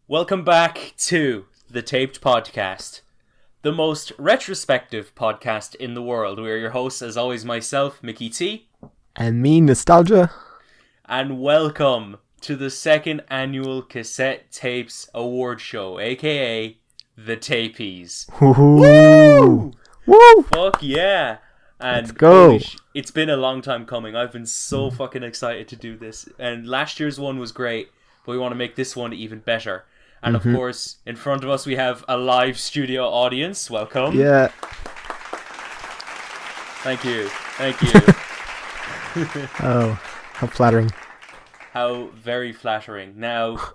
Welcome back to the Taped Podcast, the most retrospective podcast in the world. We are your hosts, as always, myself, MickyT. And me, Nostalgia. And welcome to the second annual Cassette Tapes Award Show, aka the Tapeys. Woo! Woo! Fuck yeah! And let's go. It's been a long time coming. I've been so fucking excited to do this. And last year's one was great, but we want to make this one even better. And of course, in front of us we have a live studio audience. Welcome. Yeah. Thank you. Oh, how flattering. How very flattering. Now,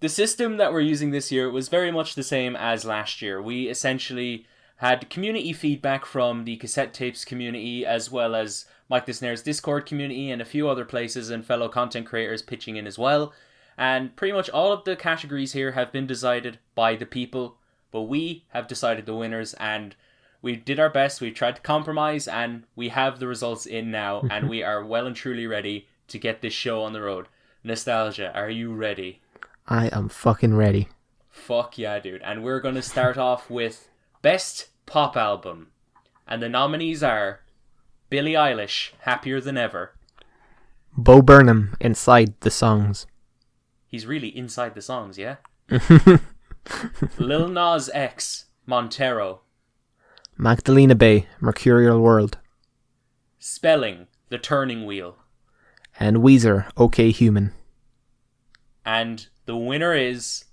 the system that we're using this year was very much the same as last year. We essentially had community feedback from the cassette tapes community, as well as Mike the Snare's Discord community and a few other places, and fellow content creators pitching in as well. And pretty much all of the categories here have been decided by the people, but we have decided the winners, and we did our best. We tried to compromise, and we have the results in now, and we are well and truly ready to get this show on the road. Nostalgia, are you ready? I am fucking ready. Fuck yeah, dude. And we're going to start off with Best Pop Album. And the nominees are Billie Eilish, Happier Than Ever. Bo Burnham, Inside the Songs. He's really inside the songs, yeah? Lil Nas X, Montero. Magdalena Bay, Mercurial World. Spelling, The Turning Wheel. And Weezer, OK Human. And the winner is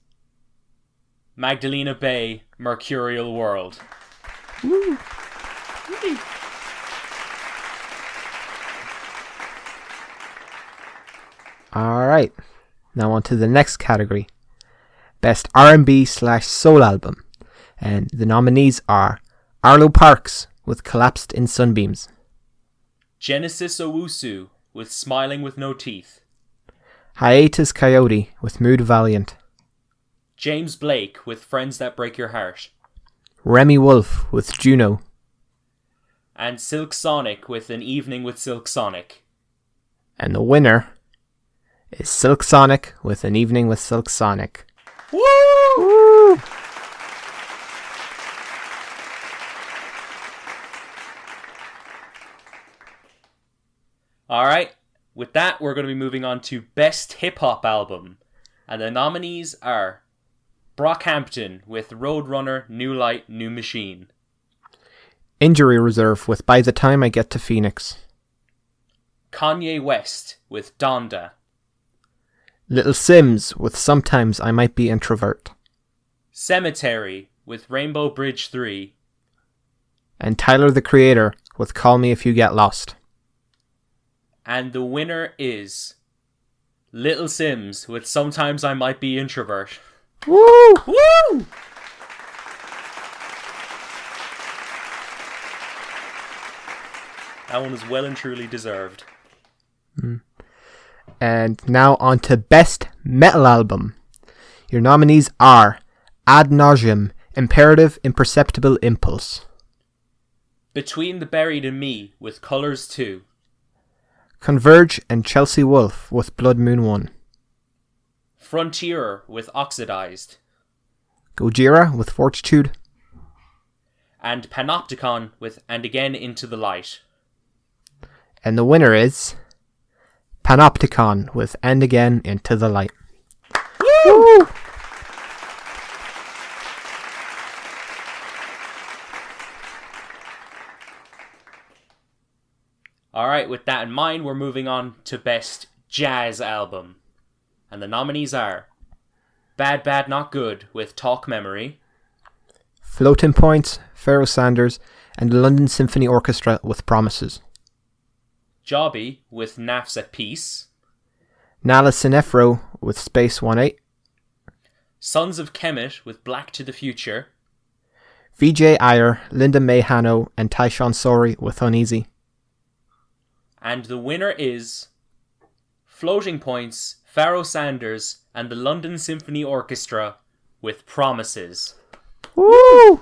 Magdalena Bay, Mercurial World. Woo! Alright, now on to the next category. Best R&B/Soul Album. And the nominees are Arlo Parks with Collapsed in Sunbeams. Genesis Owusu with Smiling with No Teeth. Hiatus Coyote with Mood Valiant. James Blake with Friends That Break Your Heart. Remy Wolf with Juno. And Silk Sonic with An Evening with Silk Sonic. And the winner is Silk Sonic with An Evening with Silk Sonic. Woo! Woo! Alright, with that we're going to be moving on to Best HipHop Album. And the nominees are Brockhampton with Roadrunner, New Light, New Machine. Injury Reserve with By the Time I Get to Phoenix. Kanye West with Donda. Little Sims with Sometimes I Might Be Introvert. Cemetery with Rainbow Bridge 3. And Tyler the Creator with Call Me If You Get Lost. And the winner is Little Sims with Sometimes I Might Be Introvert. Woo! Woo! That one was well and truly deserved. And now on to Best Metal Album. Your nominees are Ad Nauseam, Imperative Imperceptible Impulse. Between the Buried and Me with Colours 2. Converge and Chelsea Wolfe with Blood Moon 1. Frontierer with Oxidized. Gojira with Fortitude. And Panopticon with And Again Into the Light. And the winner is Panopticon with And Again Into the Light. Woo! Woo! Alright, with that in mind, we're moving on to Best Jazz Album. And the nominees are Bad Bad Not Good with Talk Memory. Floating Points, Pharoah Sanders, and the London Symphony Orchestra with Promises. Jobby with Naffs at Peace. Nala Sinefro with Space 18. Sons of Kemet with Black to the Future. VJ Ayer, Linda May Hanno, and Tyshawn Sorey with Uneasy. And the winner is Floating Points, Pharoah Sanders, and the London Symphony Orchestra with Promises. Woo!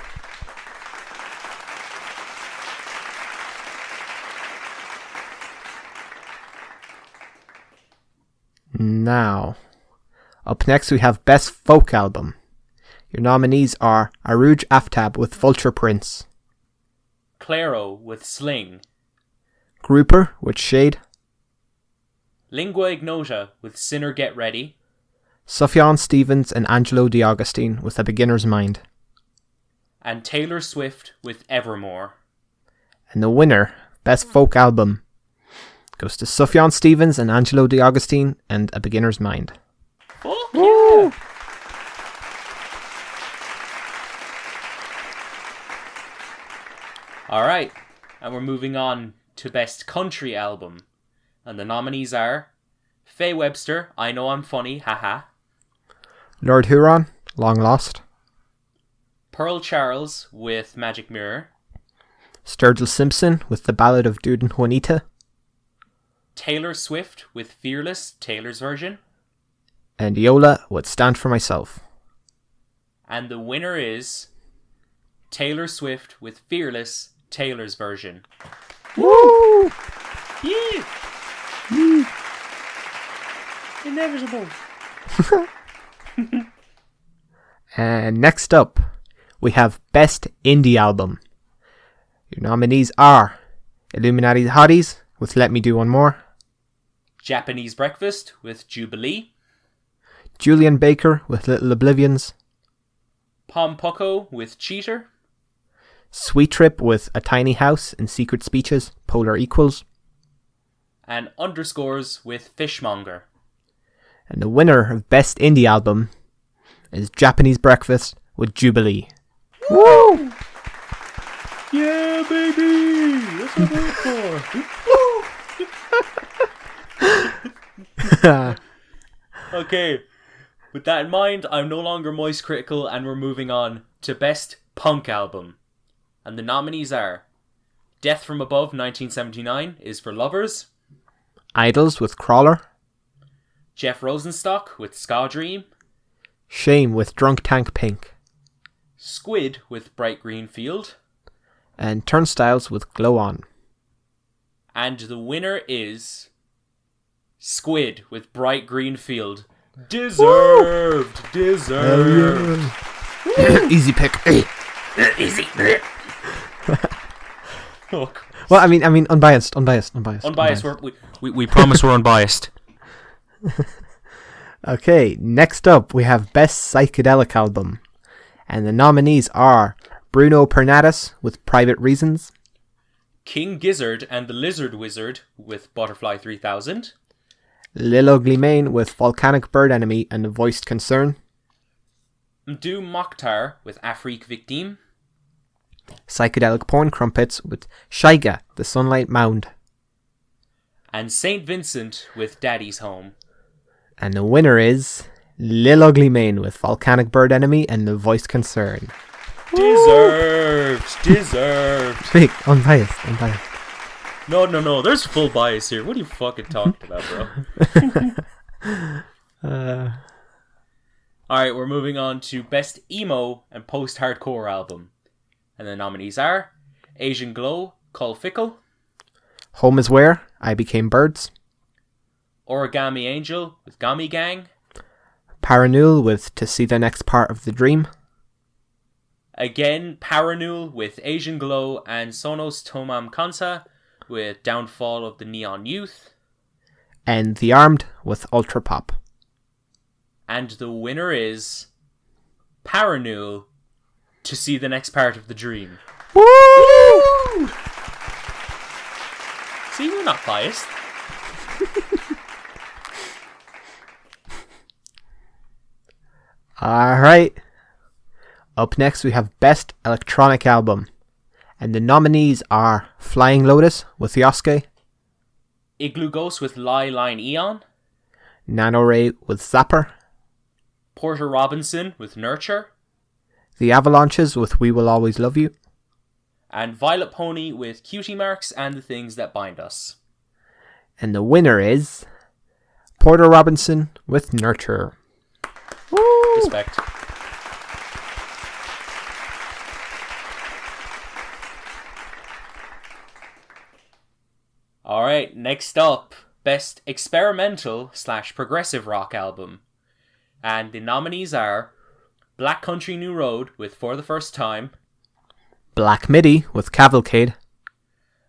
Now, Up next we have Best Folk Album. Your nominees are Arooj Aftab with Vulture Prince, Clairo with Sling, Grouper with Shade, Lingua Ignota with Sinner Get Ready, Sufjan Stevens and Angelo D'Agostine with A Beginner's Mind. and Taylor Swift with Evermore. And the winner, Best Folk Album, goes to Sufjan Stevens and Angelo D'Agostine and A Beginner's Mind. Fuck yeah! Alright, and we're moving on to Best Country Album. And the nominees are Faye Webster, I Know I'm Funny, haha. Lord Huron, Long Lost. Pearl Charles with Magic Mirror. Sturgill Simpson with The Ballad of Dude and Juanita. Taylor Swift with Fearless, Taylor's version. And Yola with Stand For Myself. And the winner is Taylor Swift with Fearless, Taylor's version. Woo! Yeah! Inevitable. And next up, we have Best Indie Album. Your nominees are Illuminati Hotties with Let Me Do One More, Japanese Breakfast with Jubilee, Julian Baker with Little Oblivions, Pom Poko with Cheater, Sweet Trip with A Tiny House and Secret Speeches, Polar Equals, and Underscores with Fishmonger. and the winner of Best Indie Album is Japanese Breakfast with Jubilee. Woo! Yeah, baby! That's what I'm for. Okay, with that in mind, I'm no longer moist critical, and we're moving on to Best Punk Album. And the nominees are Death from Above 1979 is for Lovers, Idols with Crawler, Jeff Rosenstock with Ska Dream, Shame with Drunk Tank Pink, Squid with Bright Green Field, and Turnstiles with Glow On. and the winner is Squid with Bright Green Field. Deserved! Deserved! Easy pick. Easy! Look. Well, I mean, unbiased. Unbiased. We promise we're unbiased. Okay, next up we have Best Psychedelic Album. And the nominees are Bruno Pernadas with Private Reasons, King Gizzard and the Lizard Wizard with Butterfly 3000, Lil Ugly Mane with Volcanic Bird Enemy and The Voiced Concern, Mdu Mokhtar with Afrique Victime, Psychedelic Porn Crumpets with Shaiga, The Sunlight Mound. and St. Vincent with Daddy's Home. And the winner is Lil Ugly Mane with Volcanic Bird Enemy and The Voiced Concern. Deserved! Deserved! Big, unbiased. No, there's full bias here. What are you fucking talking about, bro? Alright, we're moving on to Best Emo and Post-Hardcore Album. And the nominees are Asian Glow, Call Fickle, Home is Where, I Became Birds, Origami Angel with Gami Gang, Paranul with To See the Next Part of the Dream, again Paranul with Asian Glow, and Sonos Tomam Kansa with Downfall of the Neon Youth. and The Armed with Ultra Pop. And the winner is Paranul, To See the Next Part of the Dream. Woo! See, we're not biased. Alright. Up next we have Best Electronic Album. And the nominees are Flying Lotus with Yosuke, Igloo Ghost with Lie Line Eon, Nano Ray with Zapper, Porter Robinson with Nurture, The Avalanches with We Will Always Love You, and Violet Pony with Cutie Marks and the Things That Bind Us. and the winner is Porter Robinson with Nurture. Woo! Respect. Alright, next up, Best Experimental / Progressive Rock Album. And the nominees are Black Country New Road with For the First Time, Black Midi with Cavalcade,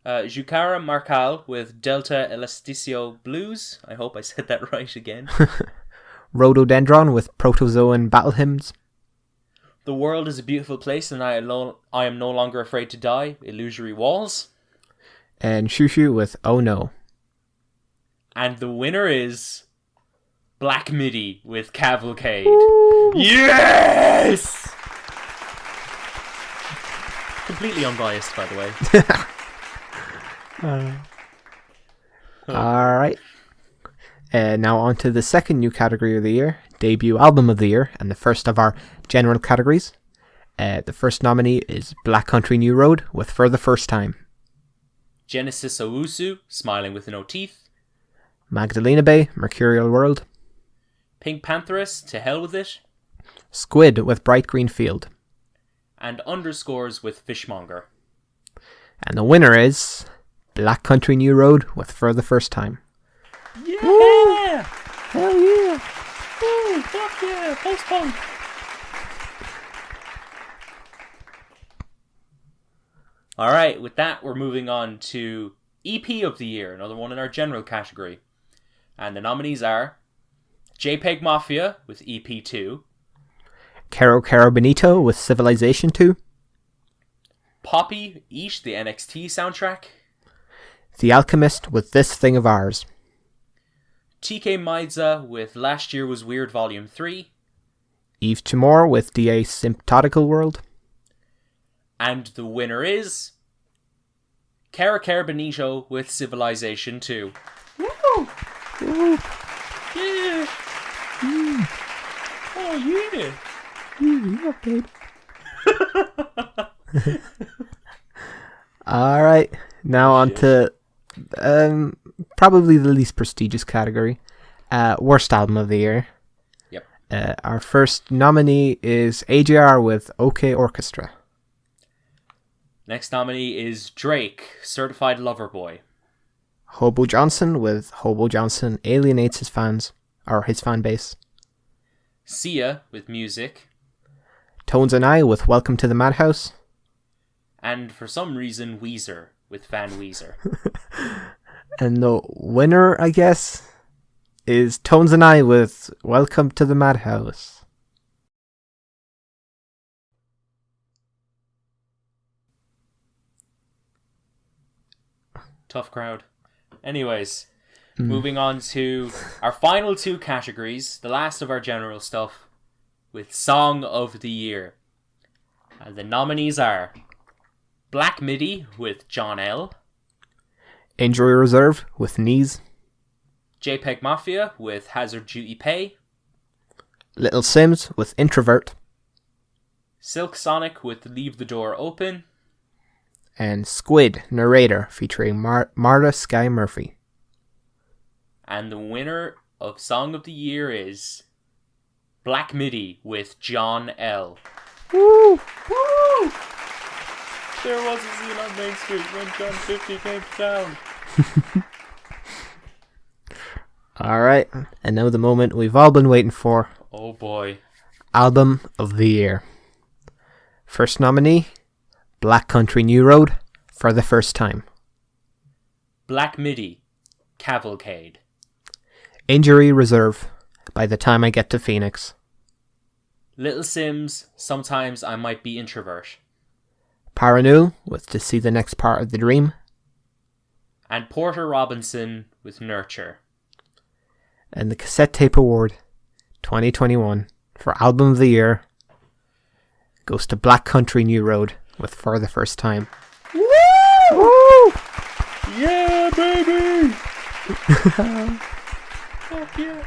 Jukara Markal with Delta Elasticio Blues. I hope I said that right again. Rhododendron with Protozoan Battle Hymns, The World is a Beautiful Place and I Am No Longer Afraid to Die, Illusory Walls. and Shushu with Oh No. And the winner is Black Midi with Cavalcade. Woo! Yes! Completely unbiased, by the way. Alright. Now on to the second new category of the year, Debut Album of the Year, and the first of our general categories. The first nominee is Black Country New Road with For the First Time. Genesis Owusu, Smiling with No Teeth. Magdalena Bay, Mercurial World. Pink Pantheress, To Hell With It. Squid with Bright Green Field. And Underscores with Fishmonger. And the winner is Black Country New Road with For the First Time. Yeah! Woo! Hell yeah! Woo! Fuck yeah! Post-punk! Alright, with that, we're moving on to EP of the Year, another one in our general category. And the nominees are JPEG Mafia with EP2, Caro Caro Benito with Civilization 2, Poppy Eat the NXT soundtrack, The Alchemist with This Thing of Ours, TK Maidza with Last Year Was Weird Volume 3, Eve Timor with The Asymptotical World, and the winner is Cara Cara Benito with Civilization 2. Woo! Woo! Yeah! Oh yeah! Yeah, babe. Alright, now on to probably the least prestigious category, Worst Album of the Year. Yep. Our first nominee is AJR with OK Orchestra. Next nominee is Drake, Certified Lover Boy. Hobo Johnson with Hobo Johnson Alienates His Fans, or his fan base. Sia with Music. Tones and I with Welcome to the Madhouse. And for some reason, Weezer with Van Weezer. And the winner, I guess, is Tones and I with Welcome to the Madhouse. Tough crowd. Anyways, moving on to our final two categories, the last of our general stuff, with Song of the Year. And the nominees are Black Midi with John L., Injury Reserve with Knees. JPEG Mafia with Hazard Duty Pay, Little Sims with Introvert. Silk Sonic with Leave the Door Open, And Squid Narrator featuring Marta Sky Murphy. and the winner of Song of the Year is Black Midi with John L. Woo! Woo! There was a scene on Main Street when John 50 came to town. Alright, and now the moment we've all been waiting for. Oh boy. Album of the Year. First nominee, Black Country New Road, For the First Time. Black Midi, Cavalcade. Injury Reserve, By the Time I Get to Phoenix. Little Sims, Sometimes I Might Be Introvert. Paranul with To See the Next Part of the Dream. And Porter Robinson with Nurture. And the Cassette Tape Award 2021 for Album of the Year goes to Black Country New Road with For the First Time. Woo! Woo! Yeah, baby! Fuck yeah.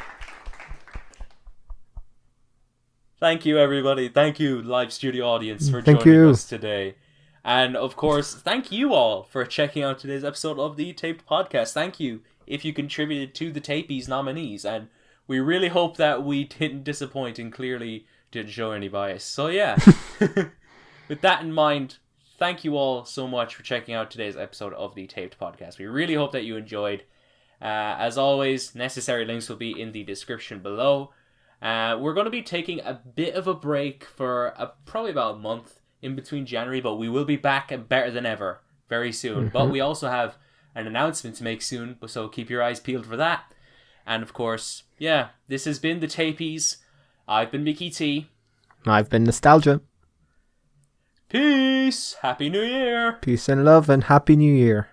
Thank you, everybody. Thank you, live studio audience, for joining us today. And, of course, thank you all for checking out today's episode of the Taped Podcast. Thank you if you contributed to the Tapeys nominees. And we really hope that we didn't disappoint and clearly didn't show any bias. So, yeah. With that in mind, thank you all so much for checking out today's episode of the Taped Podcast. We really hope that you enjoyed. As always, necessary links will be in the description below. We're going to be taking a bit of a break for probably about a month in between January, but we will be back and better than ever very soon. But we also have an announcement to make soon, so keep your eyes peeled for that. And of course, yeah, this has been the Tapies. I've been MickyT. I've been Nostalgia. Peace! Happy New Year! Peace and love and Happy New Year.